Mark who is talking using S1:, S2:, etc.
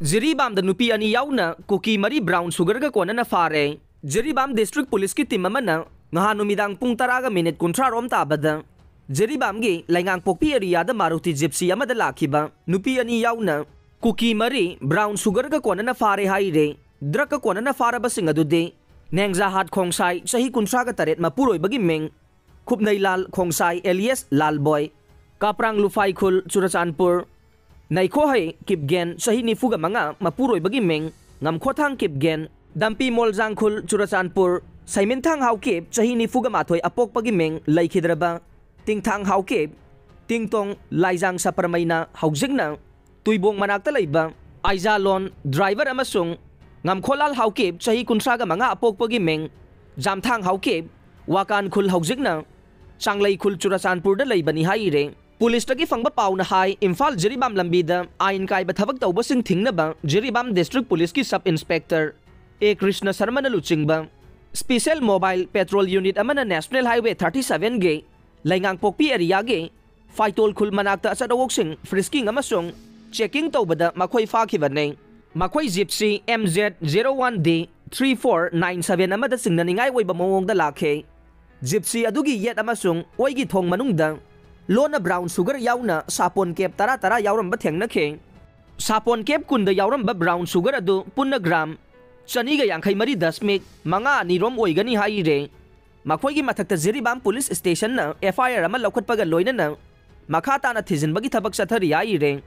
S1: Jiribam da nupi ani yauna kuki mari brown sugar ga kona na fare. Jiribam district police ki team amana ngahan numidang pung taraga minute kuntra rom tabada. Jiribam gi laingang pokpi area da Maruti Gypsy amada lakiba. Nupi ani yauna kuki mari brown sugar ga kona na fare haire. Drak ka kona na fara basing adude. Nengza hat khongsai sahi kuntra ga taret mapuroi bagi meng. Khupnai lal khongsai alias lal boy. Kaprang lufai khul Churachandpur. Naiko hai kipgen sahi nifuga mga mapuroi bagi meng ngam khothang kipgen dampi moljang khul Churachandpur saimintang haukip sahi nifuga mathoy apok bagi meng laikhidraba tingthang haukip tingtong laijang sa parmayna haujingna tuibong manakta laiba aizalon driver amasung ngam kholal haukip sahi kuntraga mga apok bagi meng jamthang haukip wakan khul haujingna changlai khul Churachandpur da laibani haire. Pulis lagi fangba pau na hai Imphal Jiribam lambida ain kai ba thabak tawba sing thingna ba Jiribam District Police ki Sub Inspector A Krishna Sharma na luchingba Special Mobile Patrol Unit amana National Highway 37 ge laingang pokpi area ge Faitol khul manakta sa dawok sing frisking amasung checking tawbada makhoi fakhiba nei makhoi Gypsy MZ01D 3497 amada singnaningai oiba mawong da lakhe Gypsy adugi yet amasung oigi thong manungda Lona brown sugar yauna sapon kep tara yauram ba thengna khe sapon kep kunda yauram ba brown sugar adu punna gram chaniga yangkhai mari dasmik manga nirom oigani haire makhoi gi mathakta Jiribam police station na FIR ama lokhat paga loina na makhata na thijin bagi thabak sathari aire